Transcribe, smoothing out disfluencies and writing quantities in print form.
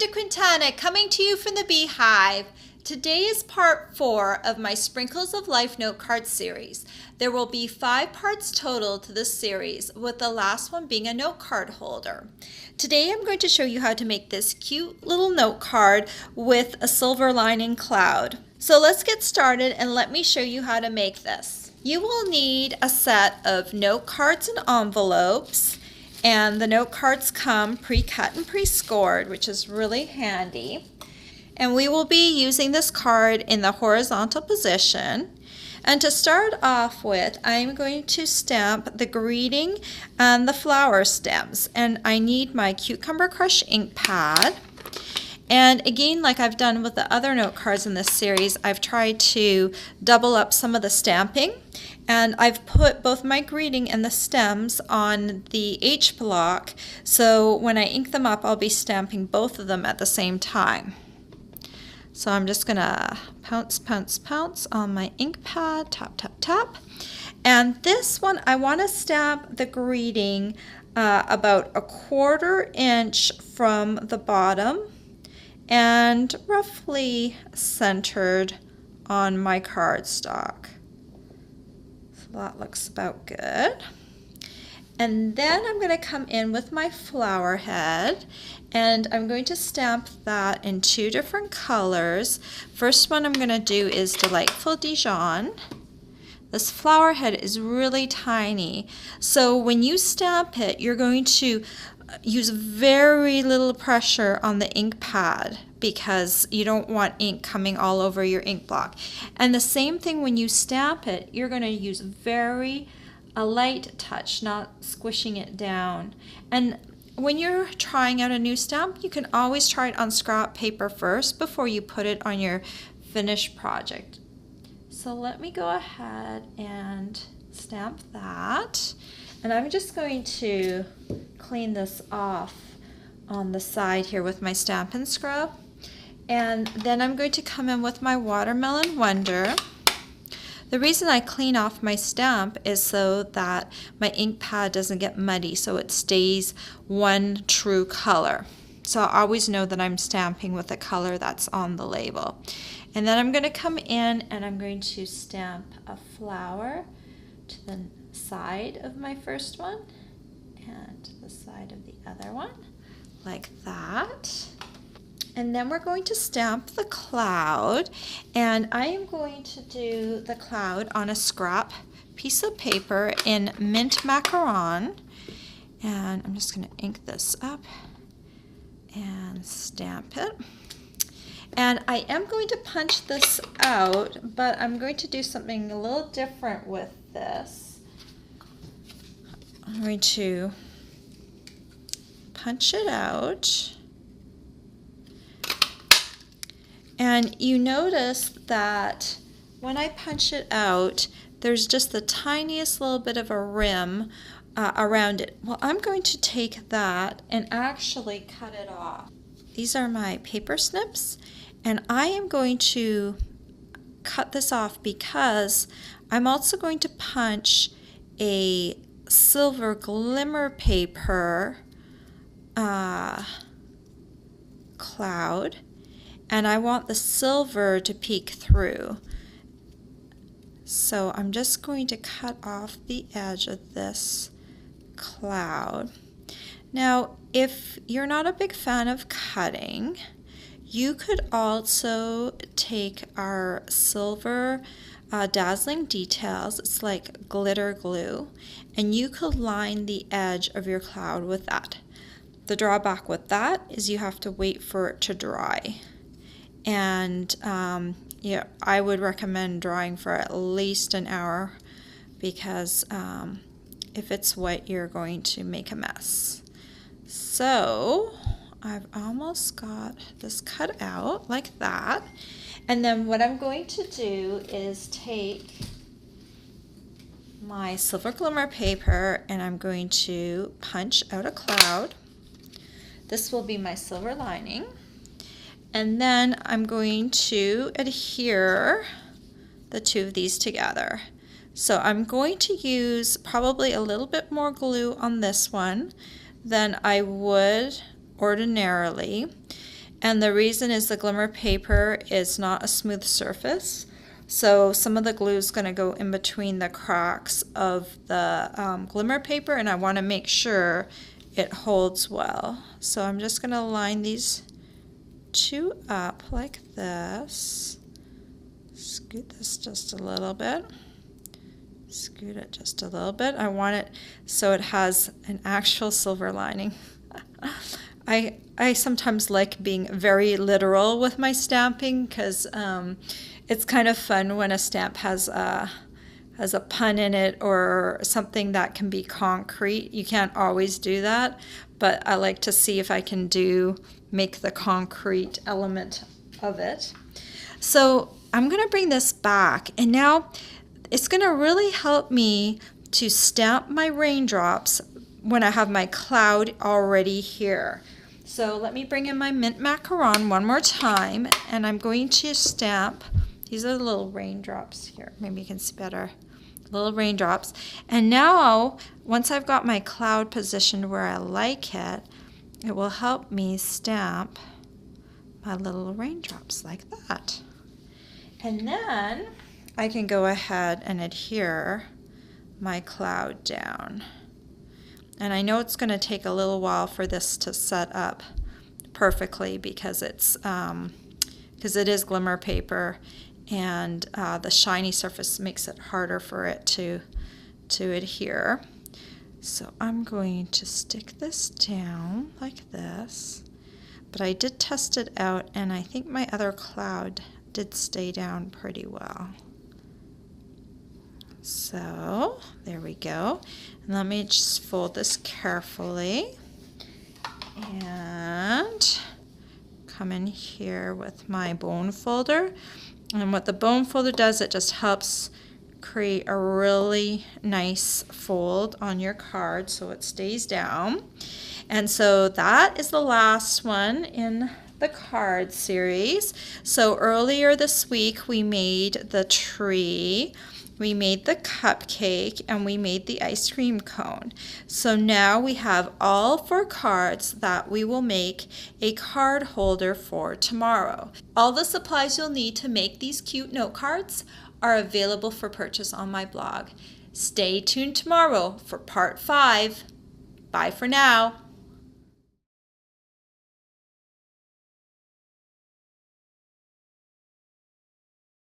Dr. Quintana coming to you from the Beehive. Today is part 4 of my Sprinkles of Life note card series. There will be 5 parts total to this series, with the last one being a note card holder. Today I'm going to show you how to make this cute little note card with a silver lining cloud. So let's get started and let me show you how to make this. You will need a set of note cards and envelopes. And the note cards come pre-cut and pre-scored, which is really handy. And we will be using this card in the horizontal position. And to start off with, I'm going to stamp the greeting and the flower stems. And I need my Cucumber Crush ink pad. And again, like I've done with the other note cards in this series, I've tried to double up some of the stamping. And I've put both my greeting and the stems on the H block, so when I ink them up, I'll be stamping both of them at the same time. So I'm just gonna pounce, pounce, pounce on my ink pad, tap, tap, tap. And this one, I wanna stamp the greeting about 1/4 inch from the bottom and roughly centered on my cardstock. That looks about good. And then I'm going to come in with my flower head and I'm going to stamp that in 2 different colors. First one I'm going to do is Delightful Dijon. This flower head is really tiny, so when you stamp it, you're going to use very little pressure on the ink pad because you don't want ink coming all over your ink block. And the same thing when you stamp it, you're going to use a light touch, not squishing it down. And when you're trying out a new stamp, you can always try it on scrap paper first before you put it on your finished project. So let me go ahead and stamp that. And I'm just going to clean this off on the side here with my Stampin' Scrub. And then I'm going to come in with my Watermelon Wonder. The reason I clean off my stamp is so that my ink pad doesn't get muddy, so it stays one true color. So I always know that I'm stamping with the color that's on the label. And then I'm going to come in and I'm going to stamp a flower to the side of my first one and the side of the other one, like that. And then we're going to stamp the cloud, and I am going to do the cloud on a scrap piece of paper in mint macaron. And I'm just going to ink this up and stamp it. And I am going to punch this out, but I'm going to do something a little different with this. I'm going to punch it out. And you notice that when I punch it out, there's just the tiniest little bit of a rim around it. Well, I'm going to take that and actually cut it off. These are my paper snips, and I am going to cut this off because I'm also going to punch a silver glimmer paper cloud, and I want the silver to peek through. So I'm just going to cut off the edge of this cloud. Now, if you're not a big fan of cutting, you could also take our silver dazzling details, it's like glitter glue, and you could line the edge of your cloud with that. The drawback with that is you have to wait for it to dry. And yeah, I would recommend drying for at least an hour because if it's wet, you're going to make a mess. So I've almost got this cut out like that. And then what I'm going to do is take my silver glimmer paper and I'm going to punch out a cloud. This will be my silver lining. And then I'm going to adhere the 2 of these together. So I'm going to use probably a little bit more glue on this one than I would ordinarily. And the reason is the glimmer paper is not a smooth surface. So some of the glue is going to go in between the cracks of the glimmer paper, and I want to make sure it holds well. So I'm just going to line these two up like this. Scoot this just a little bit. Scoot it just a little bit. I want it so it has an actual silver lining. I sometimes like being very literal with my stamping because it's kind of fun when a stamp has a pun in it or something that can be concrete. You can't always do that, but I like to see if I can make the concrete element of it. So I'm going to bring this back, and now it's going to really help me to stamp my raindrops when I have my cloud already here. So let me bring in my mint macaron one more time, and I'm going to stamp. These are the little raindrops here. Maybe you can see better. Little raindrops. And now, once I've got my cloud positioned where I like it, it will help me stamp my little raindrops like that. And then I can go ahead and adhere my cloud down. And I know it's going to take a little while for this to set up perfectly because it is glimmer paper, and the shiny surface makes it harder for it to adhere. So I'm going to stick this down like this, but I did test it out, and I think my other cloud did stay down pretty well. So there we go. And let me just fold this carefully and come in here with my bone folder. And what the bone folder does, it just helps create a really nice fold on your card so it stays down. And so that is the last one in the card series. So earlier this week we made the tree, we made the cupcake, and we made the ice cream cone. So now we have all 4 cards that we will make a card holder for tomorrow. All the supplies you'll need to make these cute note cards are available for purchase on my blog. Stay tuned tomorrow for part 5. Bye for now.